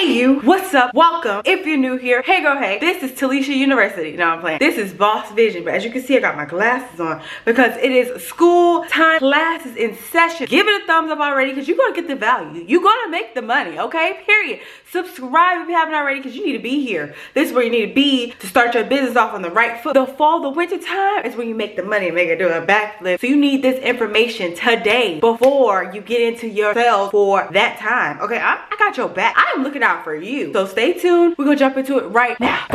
Hey you, what's up? Welcome. If you're new here, hey girl, hey. This is Talisha University. No, I'm playing. This is Boss Vision, but as you can see, I got my glasses on because it is school time, classes in session. Give it a thumbs up already because you're gonna get the value. You're gonna make the money, okay? Period. Subscribe if you haven't already because you need to be here. This is where you need to be to start your business off on the right foot. The fall, the winter time is when you make the money and make it do a backflip. So you need this information today before you get into your sales for that time. Okay, I got your back. I am looking out for you. So stay tuned. We're gonna jump into it right now.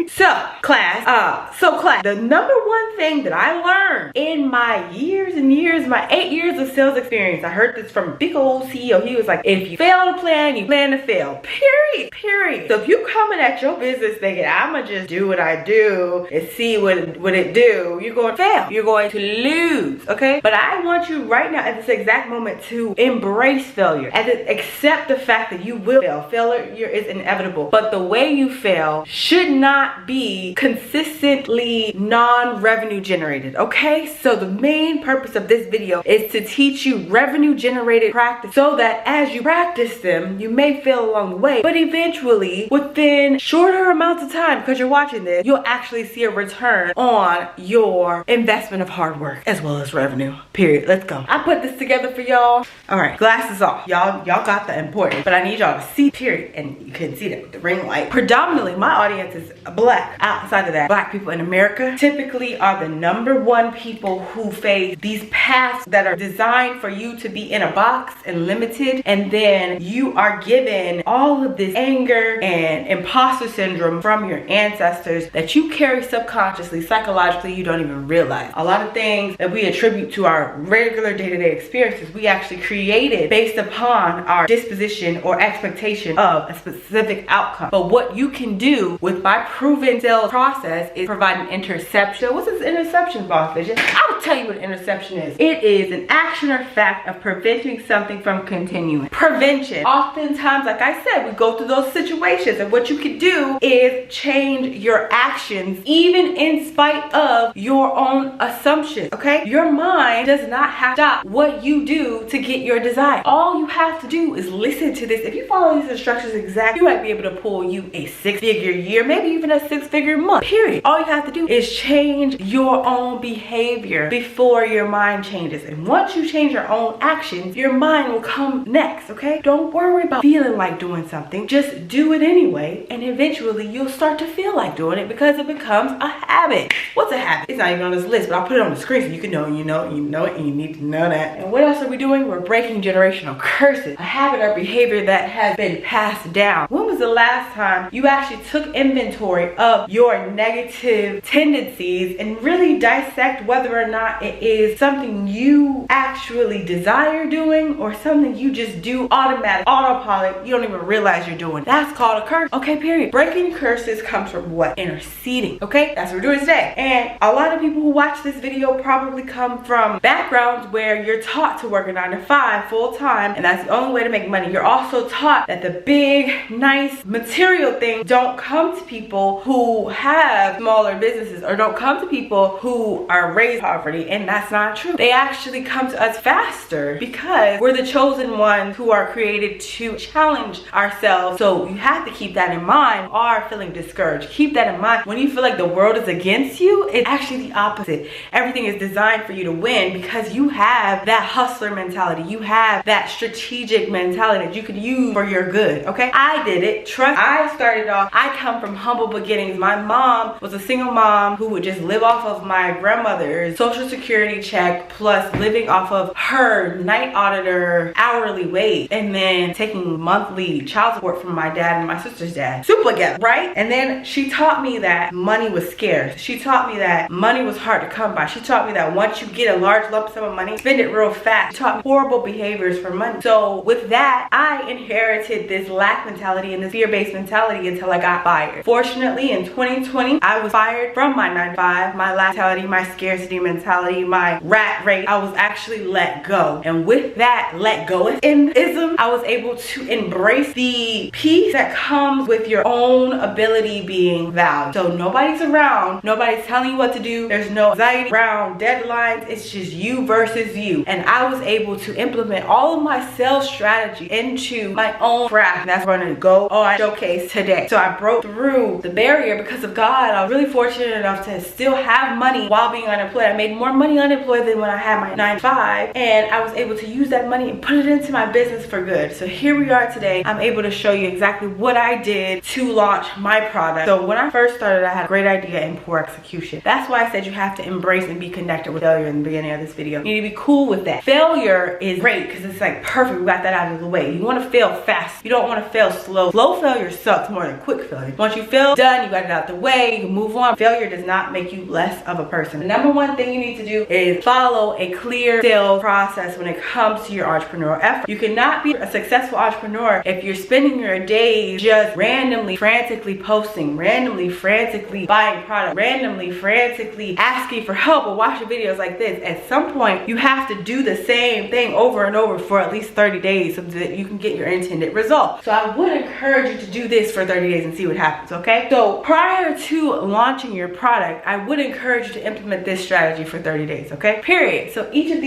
So class, the number one thing that I learned in my years and years, my 8 years of sales experience, I heard this from a big old CEO. He was like, if you fail to plan, you plan to fail. Period. So if you coming at your business thinking, I'ma just do what I do and see what it do, you're going to fail. You're going to lose, okay? But I want you right now at this exact moment to embrace failure and to accept the fact that you will fail. Failure is inevitable. But the way you fail should not be consistently non-revenue generated, okay? So the main purpose of this video is to teach you revenue generated practice so that as you practice them, you may fail along the way, but eventually within shorter amounts of time, because you're watching this, you'll actually see a return on your investment of hard work as well as revenue. Period. Let's go. I put this together for y'all. All right, glasses off. Y'all got the important, but I need y'all to see, period. And you couldn't see that with the ring light. Predominantly, my audience is black. Outside of that, black people in America typically are the #1 people who face these paths that are designed for you to be in a box and limited, and then you are given all of this anger and imposter syndrome from your ancestors that you carry subconsciously, psychologically, you don't even realize. A lot of things that we attribute to our regular day-to-day experiences, we actually created based upon our disposition or expectation of a specific outcome. But what you can do with my proven sales process is provide an interception. What's this interception, Boss Vision? I'll tell you what an interception is. It is an action or fact of preventing something from continuing. Prevention. Oftentimes, like I said, we go through those situations, and what you can do is change your actions even in spite of your own assumptions, okay? Your mind does not have to stop what you do to get your desire. All you have to do is listen to this. If you follow these instructions exactly, you might be able to pull you a 6-figure year, maybe even a 6-figure month, period. All you have to do is change your own behavior before your mind changes. And once you change your own actions, your mind will come next, okay? Don't worry about feeling like doing something. Just do it anyway, and eventually you'll start to feel like doing it because it becomes a habit. What's a habit? It's not even on this list, but I'll put it on the screen so you can know, you know it, and you need to know that. And what else are we doing? We're breaking generational curses. A habit or behavior that has been passed down. When was the last time you actually took inventory of your negative tendencies and really dissect whether or not it is something you actually desire doing or something you just do automatic, autopilot, you don't even realize you're doing? That's called a curse, okay, period. Breaking curses comes from what? Interceding, okay? That's what we're doing today. And a lot of people who watch this video probably come from backgrounds where you're taught to work a 9 to 5 full time, and that's the only way to make money. You're also taught that the big, nice, material things don't come to people who have smaller businesses, or don't come to people who are raised in poverty, and that's not true. They actually come to us faster because we're the chosen ones who are created to challenge ourselves. So you have to keep that in mind. You are feeling discouraged, keep that in mind. When you feel like the world is against you, it's actually the opposite. Everything is designed for you to win because you have that hustler mentality. You have that strategic mentality that you could use for your good, okay? I did it. Trust, I started off, I come from humble beginnings. My mom was a single mom who would just live off of my grandmother's social security check plus living off of her night auditor hourly wage, and then taking monthly child support from my dad and my sister's dad. Super together, right? And then she taught me that money was scarce. She taught me that money was hard to come by. She taught me that once you get a large lump sum of money, spend it real fast. She taught me horrible behaviors for money. So with that, I inherited this lack mentality and this fear-based mentality until I got fired. Fortunately, in 2020, I was fired from my 9 to 5, my lack mentality, my scarcity mentality, my rat race. I was actually let go. And with that let go-ism, I was able to embrace the peace that comes with your own ability being valued. So nobody's around, nobody's telling you what to do, there's no anxiety around deadlines, it's just you versus you. And I was able to implement all of my sales strategy into my own craft. Exactly. That's what we're going to go on showcase today. So I broke through the barrier because of God. I was really fortunate enough to still have money while being unemployed. I made more money unemployed than when I had my 9 to 5, and I was able to use that money and put it into my business for good. So here we are today. I'm able to show you exactly what I did to launch my product. So when I first started, I had a great idea and poor execution. That's why I said you have to embrace and be connected with failure in the beginning of this video. You need to be cool with that. Failure is great because it's like perfect. We got that out of the way. You want to fail fast. You don't want to fail slow. Slow failure sucks more than quick failure. Once you fail, done, you got it out the way, you can move on. Failure does not make you less of a person. The number one thing you need to do is follow a clear sales process when it comes to your entrepreneurial effort. You cannot be a successful entrepreneur if you're spending your days just randomly, frantically posting, randomly, frantically buying product, randomly, frantically asking for help or watching videos like this. At some point, you have to do the same thing over and over for at least 30 days so that you can get your intended result. So I would encourage you to do this for 30 days and see what happens, okay? So prior to launching your product, I would encourage you to implement this strategy for 30 days, okay? Period. So each of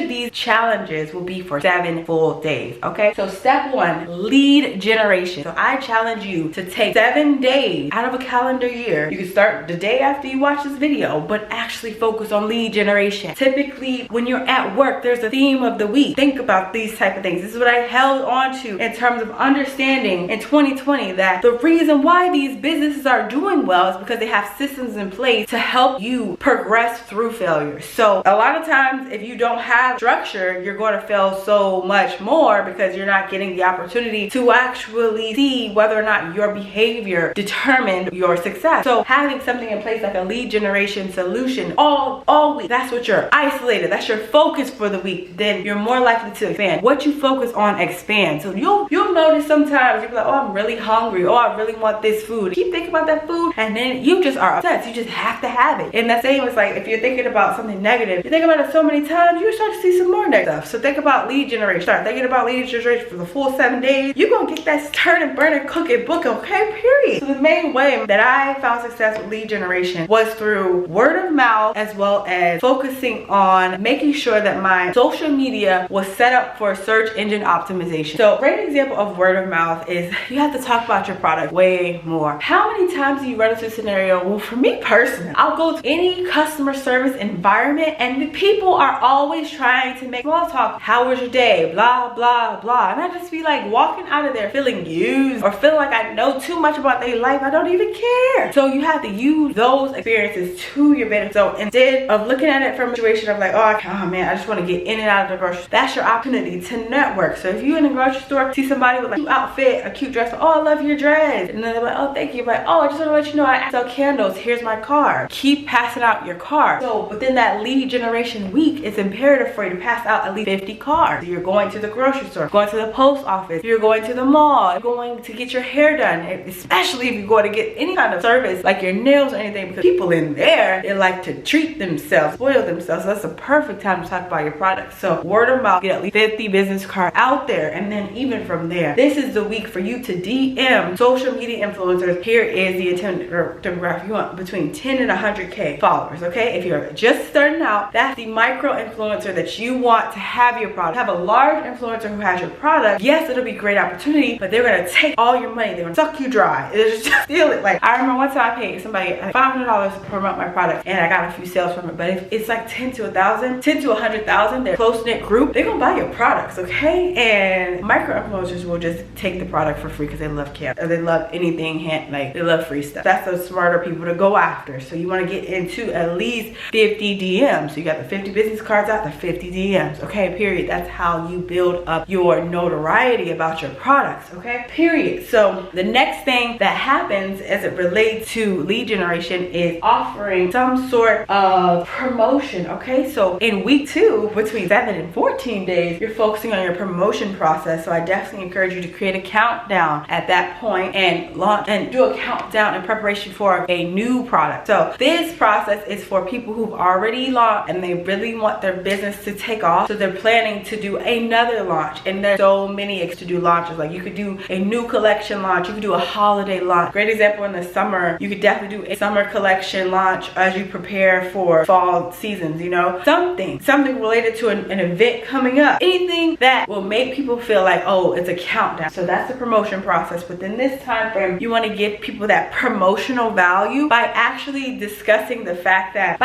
these challenges will be for 7 full days, okay? So step 1, lead generation. So I challenge you to take 7 days out of a calendar year. You can start the day after you watch this video, but actually focus on lead generation. Typically, when you're at work, there's a theme of the week. Think about these type of things. This is what I held on to in terms of understanding in 2020 that the reason why these businesses are doing well is because they have systems in place to help you progress through failure. So a lot of times, if you don't have structure, you're going to fail so much more because you're not getting the opportunity to actually see whether or not your behavior determined your success. So having something in place like a lead generation solution all week, that's what you're isolated, that's your focus for the week, then you're more likely to expand. What you focus on expands. So you'll notice sometimes you'll be like, oh, I'm really hungry, oh, I really want this food. Keep thinking about that food and then you just are obsessed. You just have to have it. And the same is like if you're thinking about something negative, you think about it so many times, you start to see some more negative stuff. So think about lead generation. Start thinking about lead generation for the full 7 days. You're gonna get that turn and burn and cook it book, okay? Period. So the main way that I found success with lead generation was through word of mouth, as well as focusing on making sure that my social media was set up for search engine optimization. So a great example of word of mouth is you have to talk about your product way more. How many times do you run into a scenario? Well, for me personally, I'll go to any customer service environment and the people are always trying to make small talk. How was your day? Blah, blah, blah. And I just be like walking out of there feeling used or feeling like I know too much about their life. I don't even care. So you have to use those experiences to your benefit. So instead of looking at it from a situation of like, oh man, I just want to get in and out of the grocery store, that's your opportunity to network. So if you in the grocery store, see somebody with like a cute outfit, a cute dress, oh, I love your dress. And then they're like, oh, thank you. But oh, I just want to let you know I sell candles. Here's my card. Keep passing out your card. So within that lead generation week, it's imperative for you to pass out at least 50 cards. So you're going to the grocery store, going to the post office, you're going to the mall, you're going to get your hair done, especially if you're going to get any kind of service like your nails or anything, because people in there, they like to treat themselves, spoil themselves. So that's the perfect time to talk about your product. So word of mouth, get at least 50 business cards out there. And then even from there, this is the week for you to DM social media influencers. Here is the intended demographic. You want between 10 and 100K followers, okay? If you're just starting out, that's the micro influencer that you want to have your product. Have a large influencer who has your product. Yes, it'll be a great opportunity, but they're gonna take all your money. They're gonna suck you dry. They're just steal it. Like I remember one time I paid somebody $500 to promote my product and I got a few sales from it. But if it's like 10 to 1,000, 10 to 100,000, they're close-knit group, they're gonna buy your products, okay? And micro influencers will just take the product for free because they love camp or they love anything like they love free stuff. That's the smarter people to go after. So you want to get into at least 50 DMs. So you got the 50 business cards out, the 50 DMs, okay? Period. That's how you build up your notoriety about your products, okay? Period. So the next thing that happens as it relates to lead generation is offering some sort of promotion, okay? So in week 2, between 7 and 14 days, you're focusing on your promotion process. So I definitely encourage you to create a countdown at that point and launch and do a countdown in preparation for a new product. So this process is for people who've already launched and they really want their business to take off. So they're planning to do another launch, and there's so many to do launches. Like you could do a new collection launch, you could do a holiday launch. Great example in the summer, you could definitely do a summer collection launch as you prepare for fall seasons, you know, something related to an event coming up. Anything that will make people feel like, oh, it's a countdown. So that's the promotion process. Within this time frame, you want to give people that promotional value by actually discussing the fact that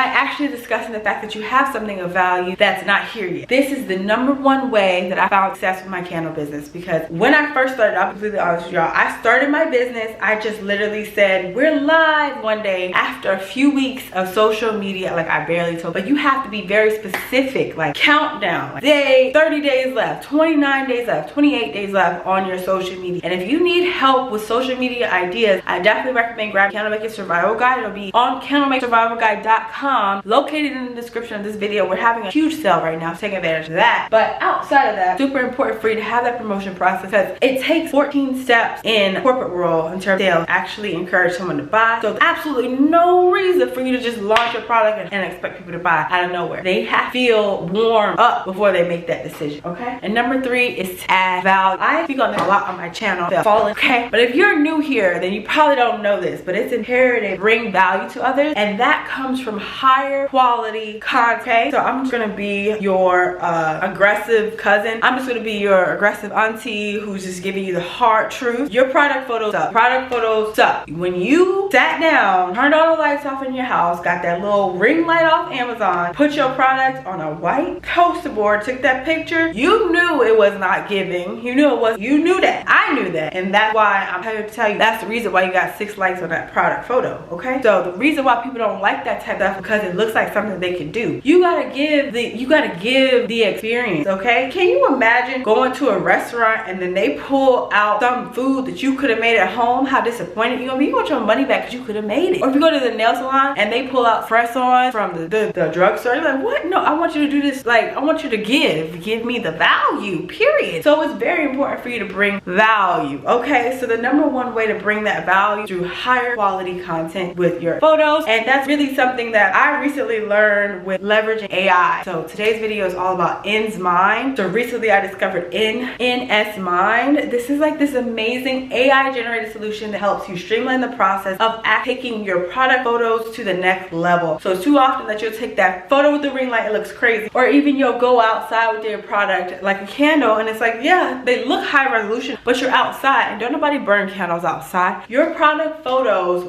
you have something of value that's not here yet. This is the #1 way that I found success with my candle business, because when I first started, I'm completely honest with y'all, I started my business, I just literally said, we're live one day after a few weeks of social media. Like, I barely told, but you have to be very specific, like countdown, like day, 30 days left, 29 days left, 28 days left on your social media. And if you need help with social media ideas, I definitely recommend grabbing Candlemaker Survival Guide. It'll be on candlemakersurvivalguide.com, located in the description of this video. We're having a huge sale right now, so take advantage of that. But outside of that, super important for you to have that promotion process, because it takes 14 steps in the corporate world in terms of sales actually encourage someone to buy. So there's absolutely no reason for you to just launch your product and expect people to buy out of nowhere. They have to feel warm up before they make that decision, okay? And #3 is to add value. I speak on this a lot on my channel, okay? But if you're new here, then you probably don't know this, but it's imperative to bring value to others, and that comes from higher quality content, okay? So I'm just gonna be your aggressive cousin. I'm just gonna be your aggressive auntie who's just giving you the hard truth. Your product photos suck. Product photos suck. When you sat down, turned all the lights off in your house, got that little ring light off Amazon, put your product on a white poster board, took that picture, you knew it was not giving. You knew it was, you knew that. I knew that. And that's why I'm here to tell you that's the reason why you got 6 likes on that product photo, okay? So the reason why people don't like that type of stuff, because it looks like something they can do. You gotta give the experience, okay? Can you imagine going to a restaurant and then they pull out some food that you could have made at home? How disappointed you gonna be? You want your money back because you could have made it. Or if you go to the nail salon and they pull out press-ons from the drugstore, you're like, what? No, I want you to do this. Like, I want you to give me the value, period. So it's very important for you to bring value, okay? So the #1 way to bring that value through higher quality content with your photos, and that's really something that I recently learned with leveraging AI. So today's video is all about InSmind. So recently I discovered InSmind. This is like this amazing AI generated solution that helps you streamline the process of taking your product photos to the next level. So it's too often that you'll take that photo with the ring light, it looks crazy, or even you'll go outside with your product like a candle and it's like, yeah, they look high resolution, but you're outside and don't nobody burn candles outside. Your product photos,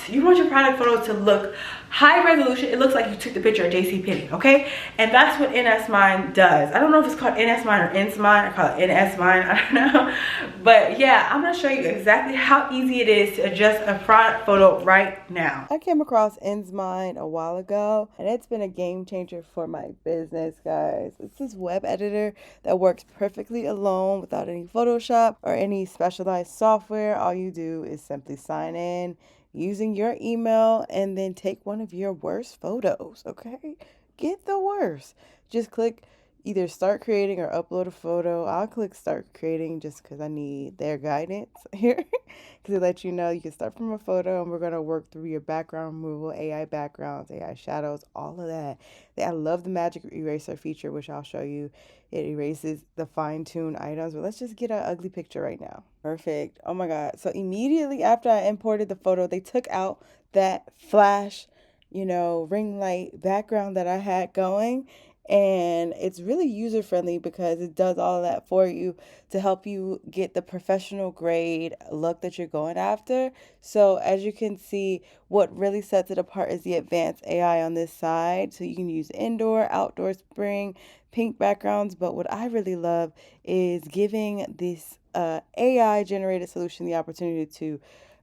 you want your product photos to look high resolution. It looks like you took the picture at JCPenney, okay? And that's what InSmind does. I don't know if it's called InSmind or InSmind. I call it InSmind, I don't know. But yeah, I'm gonna show you exactly how easy it is to adjust a product photo right now. I came across InSmind a while ago, and it's been a game changer for my business, guys. It's this web editor that works perfectly alone without any Photoshop or any specialized software. All you do is simply sign in using your email and then take one of your worst photos, okay? Get the worst. Just click either start creating or upload a photo. I'll click start creating just because I need their guidance here. Because it lets you know you can start from a photo, and we're going to work through your background removal, AI backgrounds, AI shadows, all of that. I love the magic eraser feature, which I'll show you. It erases the fine-tuned items, but let's just get an ugly picture right now. Perfect. Oh my God. So immediately after I imported the photo, they took out that flash, ring light background that I had going. And it's really user friendly because it does all of that for you to help you get the professional grade look that you're going after. So as you can see, what really sets it apart is the advanced AI on this side. So you can use indoor, outdoor, spring, pink backgrounds. But what I really love is giving this AI generated solution the opportunity to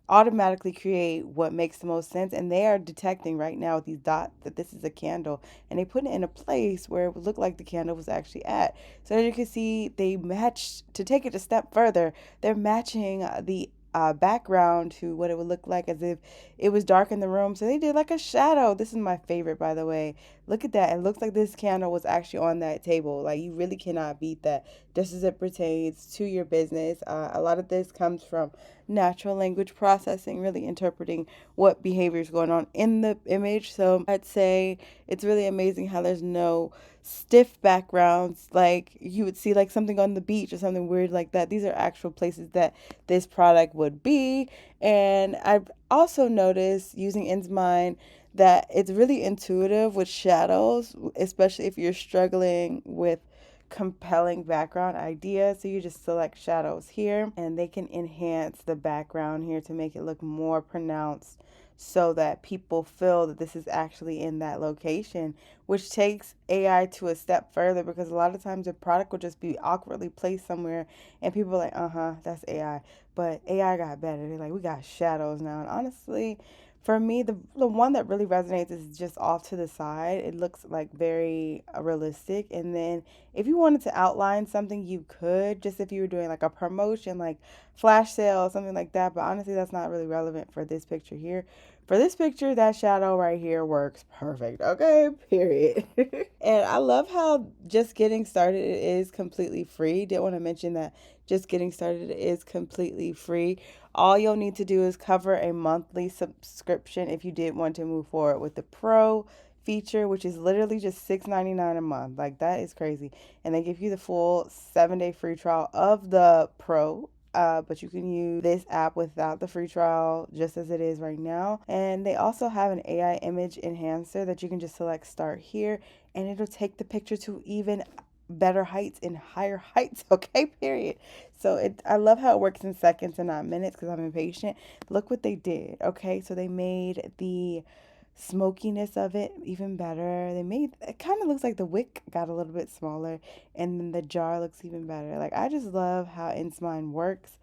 automatically create what makes the most sense. And they are detecting right now with these dots that this is a candle, and they put it in a place where it would look like the candle was actually at. So as you can see, they matched, to take it a step further, they're matching the background to what it would look like as if it was dark in the room. So they did like a shadow. This is my favorite, by the way. Look at that. It looks like this candle was actually on that table. Like, you really cannot beat that, just as it pertains to your business. A lot of this comes from natural language processing, really interpreting what behavior is going on in the image. So I'd say it's really amazing how there's no stiff backgrounds like you would see like something on the beach or something weird like that. These are actual places that this product would be. And I've also noticed using InSmind that it's really intuitive with shadows, especially if you're struggling with compelling background idea. So you just select shadows here, and they can enhance the background here to make it look more pronounced, so that people feel that this is actually in that location, which takes AI to a step further, because a lot of times a product will just be awkwardly placed somewhere and people are like, that's AI. But AI got better. They're like, we got shadows now. And honestly, for me, the one that really resonates is just off to the side. It looks like very realistic. And then if you wanted to outline something, you could, just if you were doing like a promotion, like flash sale, something like that. But honestly, that's not really relevant for this picture here. For this picture, that shadow right here works perfect. Okay, period. And I love how just getting started is completely free. Did want to mention that just getting started is completely free. All you'll need to do is cover a monthly subscription if you did want to move forward with the Pro feature, which is literally just $6.99 a month. Like, that is crazy. And they give you the full 7-day free trial of the Pro. But you can use this app without the free trial, just as it is right now. And they also have an AI image enhancer that you can just select start here, and it'll take the picture to even better heights and higher heights. Okay, period. So I love how it works in seconds and not minutes, because I'm impatient. Look what they did. Okay, so they made the smokiness of it even better. It kind of looks like the wick got a little bit smaller, and then the jar looks even better. Like, I just love how InSmine works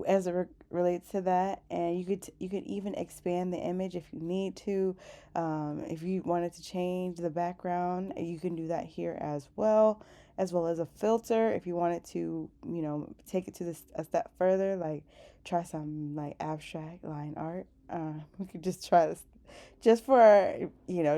as it relates to that. And you could even expand the image if you need to. If you wanted to change the background, you can do that here as well as a filter. If you wanted to, take it to a step further, like try some like abstract line art. We could just try this just for,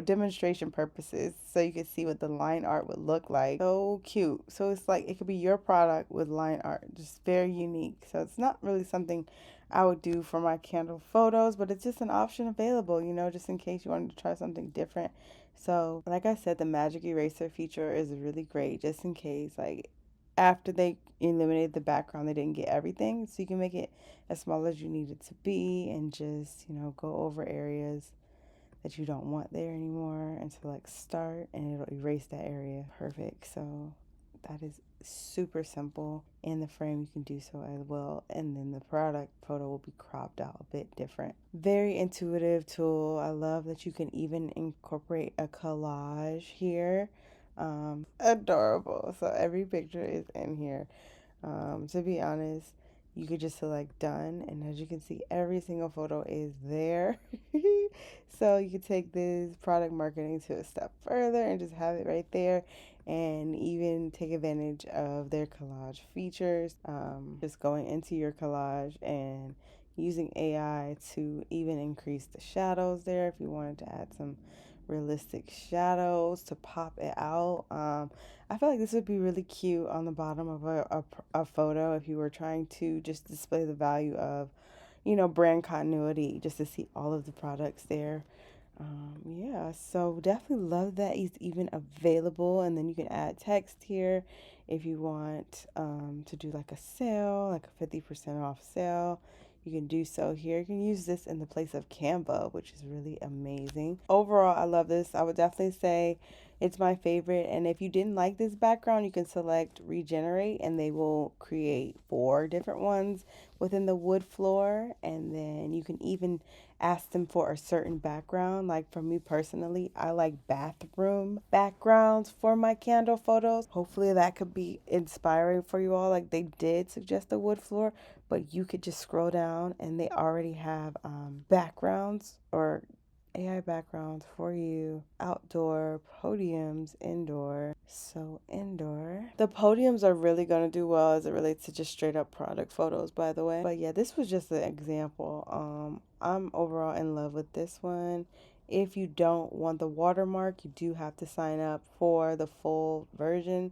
demonstration purposes, so you can see what the line art would look like. So cute. So it's like, it could be your product with line art, just very unique. So it's not really something I would do for my candle photos, but it's just an option available, just in case you wanted to try something different. So like I said, the magic eraser feature is really great, just in case, like, after they eliminated the background, they didn't get everything. So you can make it as small as you need it to be, and just, go over areas that you don't want there anymore, and select start, and it'll erase that area. Perfect. So that is super simple. In the frame, you can do so as well, and then the product photo will be cropped out a bit different. Very intuitive tool. I love that you can even incorporate a collage here. Adorable. So every picture is in here. To be honest, you could just select done, and as you can see, every single photo is there. So you could take this product marketing to a step further and just have it right there, and even take advantage of their collage features. Just going into your collage and using AI to even increase the shadows there if you wanted to add some realistic shadows to pop it out. I feel like this would be really cute on the bottom of a photo if you were trying to just display the value of, brand continuity, just to see all of the products there. Yeah, so definitely love that he's even available. And then you can add text here if you want to do like a sale, like a 50% off sale. You can do so here. You can use this in the place of Canva, which is really amazing. Overall, I love this. I would definitely say it's my favorite. And if you didn't like this background, you can select regenerate, and they will create 4 different ones within the wood floor. And then you can even ask them for a certain background. Like, for me personally, I like bathroom backgrounds for my candle photos. Hopefully that could be inspiring for you all. Like, they did suggest the wood floor, but you could just scroll down and they already have backgrounds or AI backgrounds for you. Outdoor, podiums, indoor. So indoor. The podiums are really going to do well as it relates to just straight up product photos, by the way. But yeah, this was just an example. I'm overall in love with this one. If you don't want the watermark, you do have to sign up for the full version.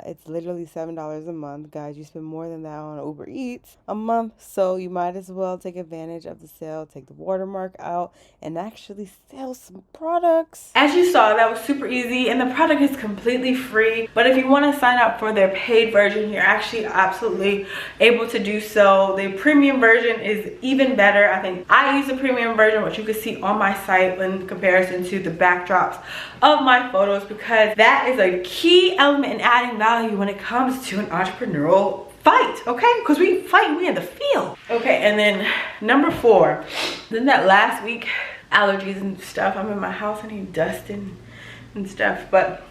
It's literally $7 a month. Guys, you spend more than that on Uber Eats a month, so you might as well take advantage of the sale, take the watermark out, and actually sell some products. As you saw, that was super easy, and the product is completely free. But if you want to sign up for their paid version, you're actually absolutely able to do so. The premium version is even better. I think I use the premium version, which you can see on my site in comparison to the backdrops of my photos, because that is a key element in providing value when it comes to an entrepreneurial fight, okay? Because we fight, we in the field. Okay, and then number 4, then that last week, allergies and stuff, I'm in my house, I need dusting and stuff, but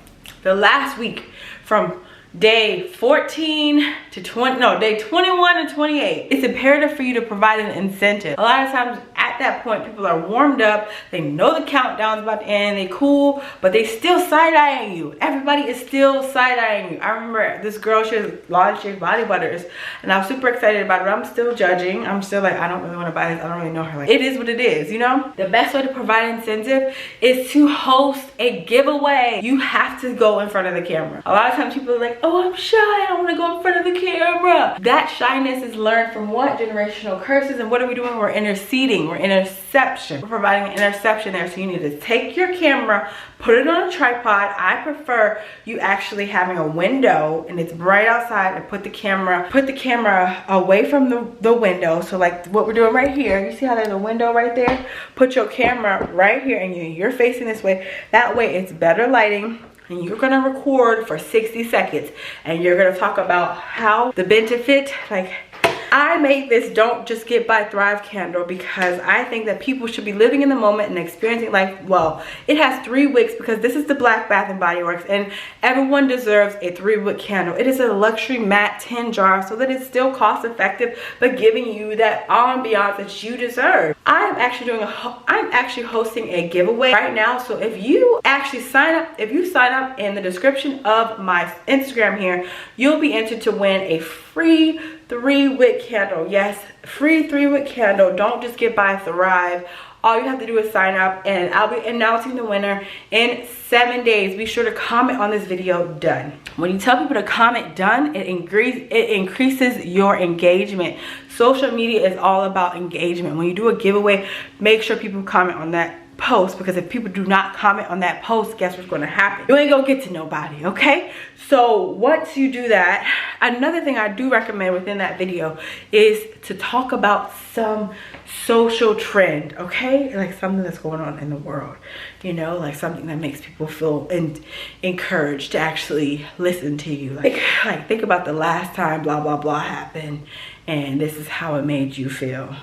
the last week from day 14 to 20, no, day 21 and 28, it's imperative for you to provide an incentive. A lot of times at that point, people are warmed up, they know the countdown's about to end, they cool, but they still side-eyeing you. Everybody is still side-eyeing you. I remember this girl, she has large shaped body butters, and I was super excited about it, but I'm still judging. I'm still like, I don't really want to buy this, I don't really know her. Like, it is what it is, you know? The best way to provide incentive is to host a giveaway. You have to go in front of the camera. A lot of times people are like, oh, I'm shy, I don't want to go in front of the camera. That shyness is learned from what? Generational curses. And what are we doing? We're interceding. We're interception. We're providing an interception there. So you need to take your camera, put it on a tripod. I prefer you actually having a window and it's bright outside, and put the camera away from the window. So like what we're doing right here, you see how there's a window right there? Put your camera right here and you're facing this way. That way it's better lighting. And you're gonna record for 60 seconds and you're gonna talk about how the benefit, like, I made this Don't Just Get By Thrive candle because I think that people should be living in the moment and experiencing life well. It has 3 wicks because this is the Black Bath & Body Works, and everyone deserves a 3-wick candle. It is a luxury matte tin jar so that it's still cost effective but giving you that ambiance that you deserve. I'm actually hosting a giveaway right now, so if you actually sign up in the description of my Instagram here, you'll be entered to win a free 3-wick candle. Yes, free 3-wick candle. Don't Just Get By Thrive. All you have to do is sign up, and I'll be announcing the winner in 7 days. Be sure to comment on this video done. When you tell people to comment done, it increases your engagement. Social media is all about engagement. When you do a giveaway, make sure people comment on that post, because if people do not comment on that post, guess what's going to happen? You ain't gonna get to nobody, okay? So once you do that, another thing I do recommend within that video is to talk about some social trend, okay? Like something that's going on in the world, you know, like something that makes people feel encouraged to actually listen to you. Like think about the last time blah blah blah happened and this is how it made you feel.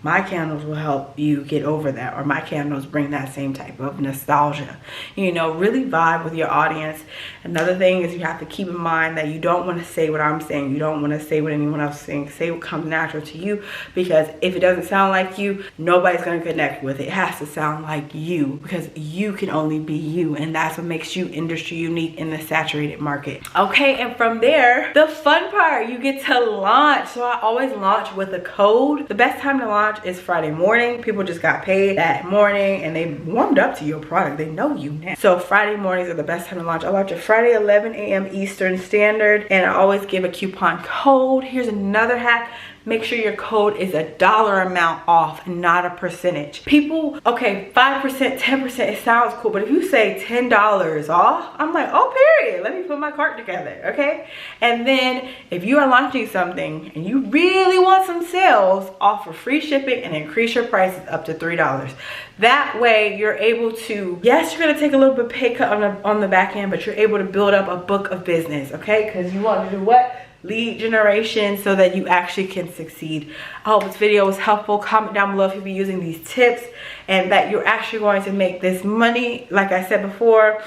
My candles will help you get over that, or my candles bring that same type of nostalgia. You know, really vibe with your audience. Another thing is you have to keep in mind that you don't want to say what I'm saying. You don't want to say what anyone else is saying. Say what comes natural to you, because if it doesn't sound like you, nobody's going to connect with it. It has to sound like you, because you can only be you, and that's what makes you industry unique in the saturated market. Okay, and from there, the fun part, you get to launch. So I always launch with a code. The best time to launch is Friday morning. People just got paid that morning and they warmed up to your product. They know you now. So Friday mornings are the best time to launch. I launch at Friday 11 a.m. Eastern Standard, and I always give a coupon code. Here's another hack. Make sure your code is a dollar amount off, not a percentage. People, okay, 5%, 10%, it sounds cool, but if you say $10 off, I'm like, oh, period. Let me put my cart together, okay? And then if you are launching something and you really want some sales, offer free shipping and increase your prices up to $3. That way you're able to, yes, you're gonna take a little bit pay cut on the back end, but you're able to build up a book of business, okay? Because you want to do what? Lead generation, so that you actually can succeed. I hope this video was helpful. Comment down below if you'll be using these tips and that you're actually going to make this money. Like I said before,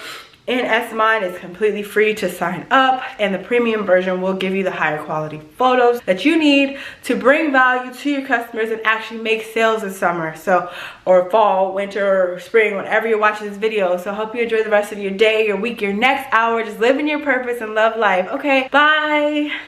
NS Mine is completely free to sign up, and the premium version will give you the higher quality photos that you need to bring value to your customers and actually make sales this summer, or fall, winter, or spring, whenever you're watching this video. So I hope you enjoy the rest of your day, your week, your next hour. Just live in your purpose and love life. Okay, bye.